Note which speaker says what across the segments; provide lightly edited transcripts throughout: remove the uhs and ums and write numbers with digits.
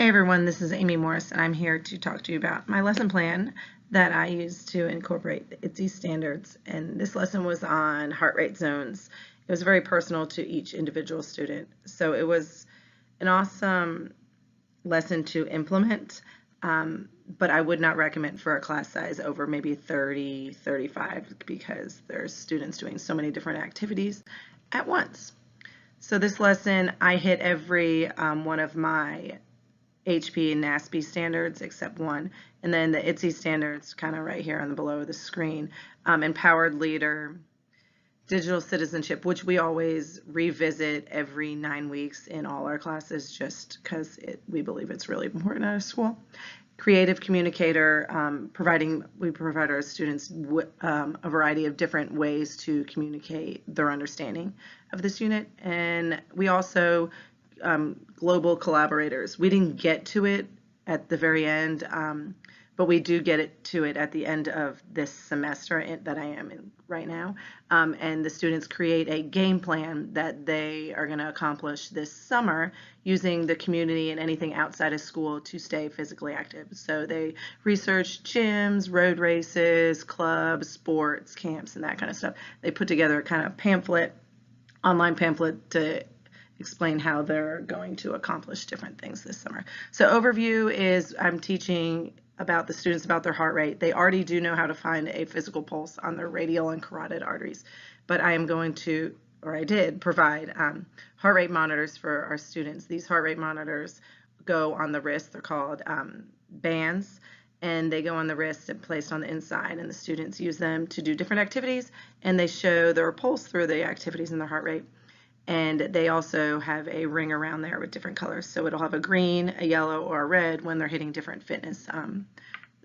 Speaker 1: Hey everyone, this is Amy Morris, and I'm here to talk to you about my lesson plan that I use to incorporate the ITSE standards. And this lesson was on heart rate zones. It was very personal to each individual student. So it was an awesome lesson to implement, but I would not recommend for a class size over maybe 30, 35, because there's students doing so many different activities at once. So this lesson, I hit every one of my HP and NASP standards except one, and then the ITSE standards kind of right here on the below the screen. Empowered leader, digital citizenship, which we always revisit every 9 weeks in all our classes just because we believe it's really important at our school. Creative communicator, we provide our students a variety of different ways to communicate their understanding of this unit. And we also global collaborators. We didn't get to it at the very end, but we do get to it at the end of this semester that I am in right now. And the students create a game plan that they are going to accomplish this summer using the community and anything outside of school to stay physically active. So they research gyms, road races, clubs, sports, camps, and that kind of stuff. They put together a kind of pamphlet, online pamphlet to explain how they're going to accomplish different things this summer. So overview is I'm teaching about the students about their heart rate. They already do know how to find a physical pulse on their radial and carotid arteries, but I am going to, or I did, provide heart rate monitors for our students. These heart rate monitors go on the wrist. They're called bands, and they go on the wrist and placed on the inside, and the students use them to do different activities, and they show their pulse through the activities and their heart rate. And they also have a ring around there with different colors. So it'll have a green, a yellow, or a red when they're hitting different fitness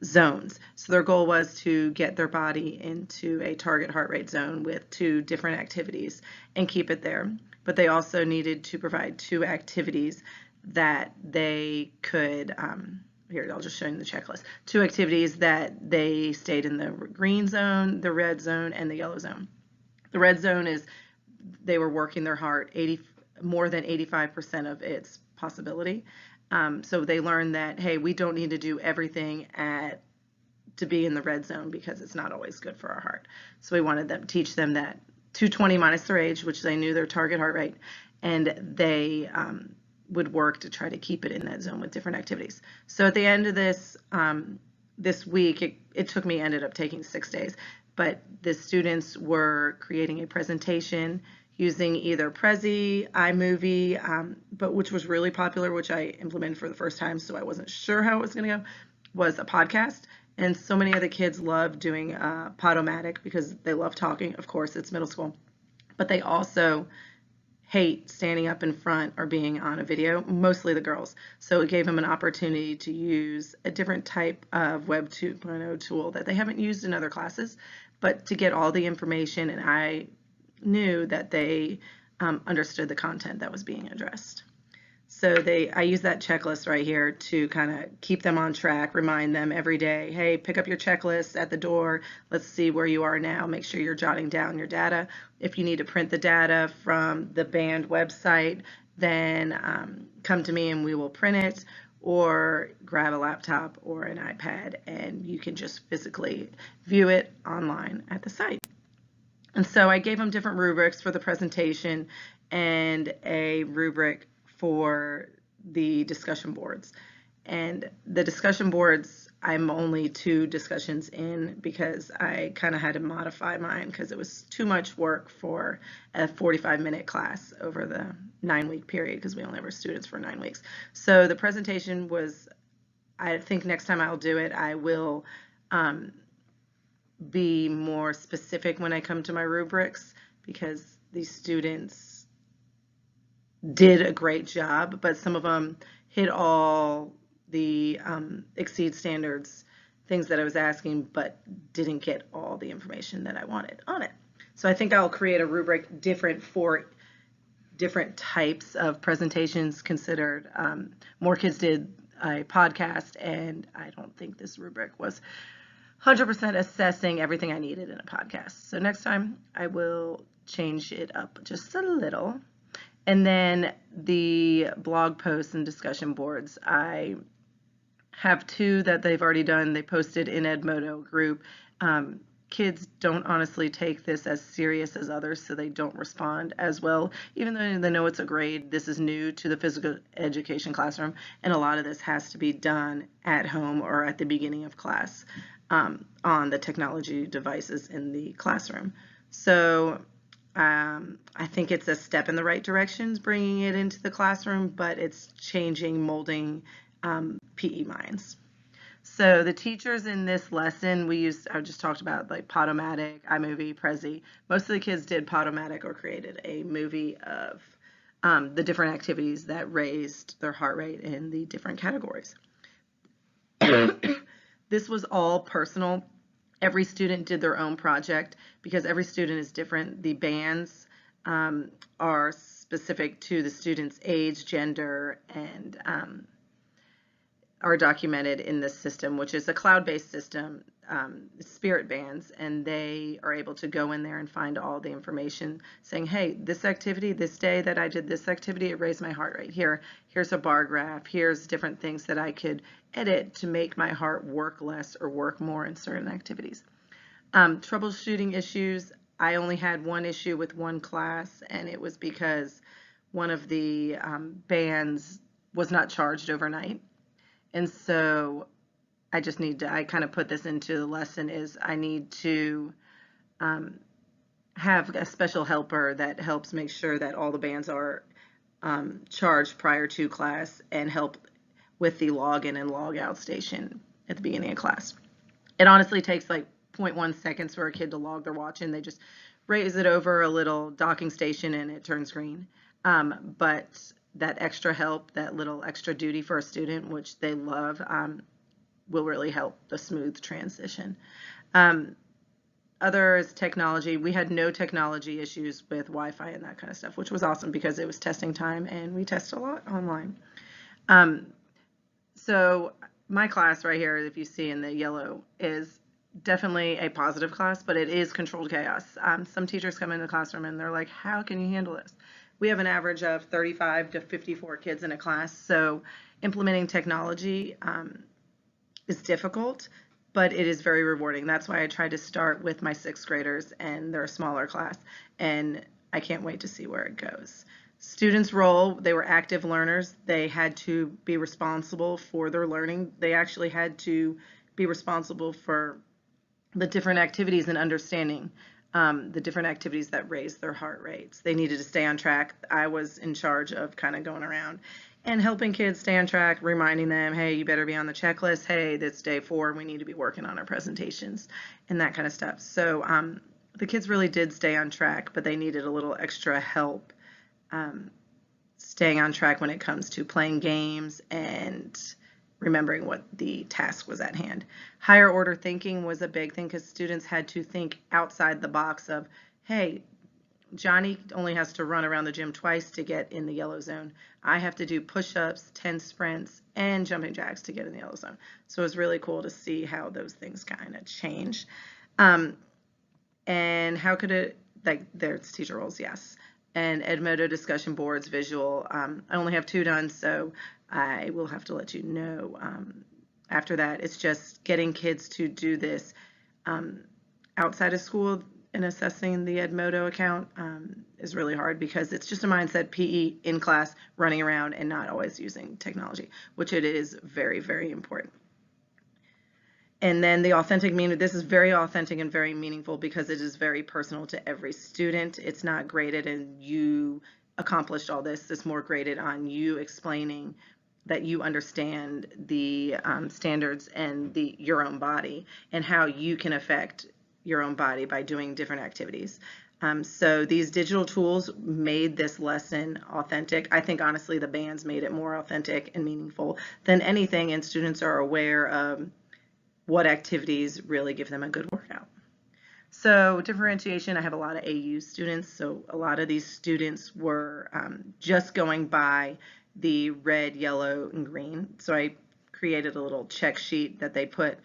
Speaker 1: zones. So their goal was to get their body into a target heart rate zone with 2 different activities and keep it there. But they also needed to provide 2 activities that they could, here, I'll just show you the checklist. 2 activities that they stayed in the green zone, the red zone, and the yellow zone. The red zone is they were working their heart more than 85% of its possibility. So they learned that, hey, we don't need to do everything to be in the red zone because it's not always good for our heart. So we wanted them to teach them that 220 minus their age, which they knew their target heart rate, and they would work to try to keep it in that zone with different activities. So at the end of this this week, it took me, ended up taking 6 days, but the students were creating a presentation using either Prezi, iMovie, but which was really popular, which I implemented for the first time, so I wasn't sure how it was going to go, was a podcast. And so many of the kids love doing Podomatic because they love talking. Of course, it's middle school, but they also hate standing up in front or being on a video, mostly the girls. So it gave them an opportunity to use a different type of Web 2.0 tool that they haven't used in other classes, but to get all the information, and I knew that they understood the content that was being addressed. So I use that checklist right here to kind of keep them on track, remind them every day, hey, pick up your checklist at the door. Let's see where you are now. Make sure you're jotting down your data. If you need to print the data from the band website, then come to me and we will print it, or grab a laptop or an iPad and you can just physically view it online at the site. And so I gave them different rubrics for the presentation and a rubric for the discussion boards. And the discussion boards, I'm only 2 discussions in because I kind of had to modify mine because it was too much work for a 45-minute class over the 9-week period because we only have our students for 9 weeks. So the presentation was, I think next time I'll do it, I will be more specific when I come to my rubrics because these students did a great job, but some of them hit all the exceed standards things that I was asking, but didn't get all the information that I wanted on it. So I think I'll create a rubric different for different types of presentations considered. More kids did a podcast, and I don't think this rubric was 100% assessing everything I needed in a podcast. So next time I will change it up just a little And then the blog posts and discussion boards, I have two that they've already done. They posted in Edmodo group. Kids don't honestly take this as serious as others, so they don't respond as well. Even though they know it's a grade, this is new to the physical education classroom, and a lot of this has to be done at home or at the beginning of class on the technology devices in the classroom. So I think it's a step in the right direction, bringing it into the classroom, but it's changing, molding PE minds. So the teachers in this lesson, I just talked about like Podomatic, iMovie, Prezi. Most of the kids did Podomatic or created a movie of the different activities that raised their heart rate in the different categories. This was all personal. Every student did their own project because every student is different. The bands are specific to the student's age, gender, and are documented in this system, which is a cloud-based system, Spirit Bands, and they are able to go in there and find all the information saying, hey, this activity, this day that I did this activity, it raised my heart rate. Here's a bar graph. Here's different things that I could edit to make my heart work less or work more in certain activities. Troubleshooting issues, I only had one issue with one class, and it was because one of the bands was not charged overnight. And so I kind of put this into the lesson is I need to have a special helper that helps make sure that all the bands are charged prior to class and help with the login and log out station at the beginning of class. It honestly takes like 0.1 seconds for a kid to log their watch in. They just raise it over a little docking station and it turns green. But that extra help, that little extra duty for a student, which they love, will really help the smooth transition. Other is technology. We had no technology issues with Wi-Fi and that kind of stuff, which was awesome because it was testing time and we test a lot online. So my class right here, if you see in the yellow, is definitely a positive class, but it is controlled chaos. Some teachers come in the classroom and they're like, how can you handle this? We have an average of 35 to 54 kids in a class, so implementing technology is difficult, but it is very rewarding. That's why I tried to start with my 6th graders, and they're a smaller class, and I can't wait to see where it goes. Students' role, they were active learners. They had to be responsible for their learning. They actually had to be responsible for the different activities and understanding the different activities that raised their heart rates. They needed to stay on track. I was in charge of kind of going around and helping kids stay on track, reminding them, hey, you better be on the checklist. Hey, it's day 4. We need to be working on our presentations and that kind of stuff. So the kids really did stay on track, but they needed a little extra help staying on track when it comes to playing games and remembering what the task was at hand. Higher order thinking was a big thing because students had to think outside the box of, hey, Johnny only has to run around the gym twice to get in the yellow zone. I have to do push-ups, 10 sprints, and jumping jacks to get in the yellow zone. So it was really cool to see how those things kind of change. And how could it, like, there's teacher roles, yes. And Edmodo discussion boards, visual. I only have 2 done, so I will have to let you know after that. It's just getting kids to do this outside of school and assessing the Edmodo account is really hard because it's just a mindset PE in class, running around and not always using technology, which it is very, very important. And then the authentic meaning, this is very authentic and very meaningful because it is very personal to every student. It's not graded and you accomplished all this. It's more graded on you explaining that you understand the standards and your own body and how you can affect your own body by doing different activities. So these digital tools made this lesson authentic. I think honestly the bands made it more authentic and meaningful than anything, and students are aware of what activities really give them a good workout. So differentiation, I have a lot of AU students, so a lot of these students were just going by the red, yellow, and green. So I created a little check sheet that they put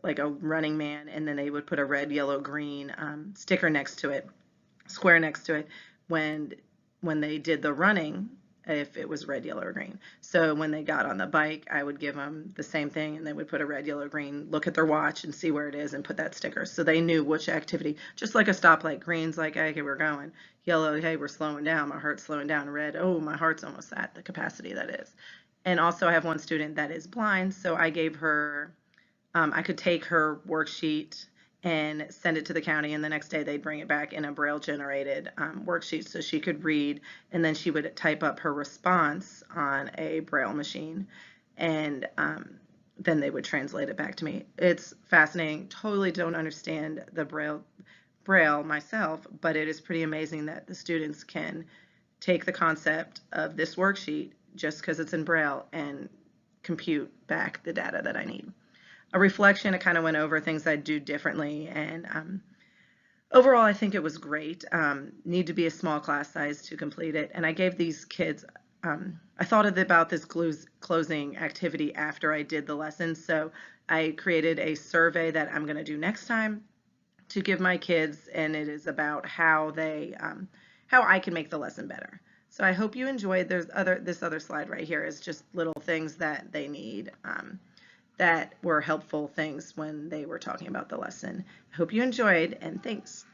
Speaker 1: like a running man, and then they would put a red, yellow, green sticker next to it, square next to it, when when they did the running, if it was red, yellow, or green. So when they got on the bike, I would give them the same thing, and they would put a red, yellow, green, look at their watch and see where it is and put that sticker. So they knew which activity, just like a stoplight. Green's like, okay, we're going. Yellow, hey, we're slowing down. My heart's slowing down. Red, oh, my heart's almost at the capacity that is. And also I have one student that is blind, so I gave her, I could take her worksheet and send it to the county, and the next day they'd bring it back in a braille generated worksheet so she could read, and then she would type up her response on a braille machine, and then they would translate it back to me. It's fascinating. Totally don't understand the braille myself, but it is pretty amazing that the students can take the concept of this worksheet just because it's in braille and compute back the data that I need. A reflection, I kind of went over things I'd do differently, and overall I think it was great. Need to be a small class size to complete it, and I gave these kids, I thought about this closing activity after I did the lesson, so I created a survey that I'm going to do next time to give my kids, and it is about how I can make the lesson better. So I hope you enjoyed. This other slide right here is just little things that they need, that were helpful things when they were talking about the lesson. I hope you enjoyed, and thanks.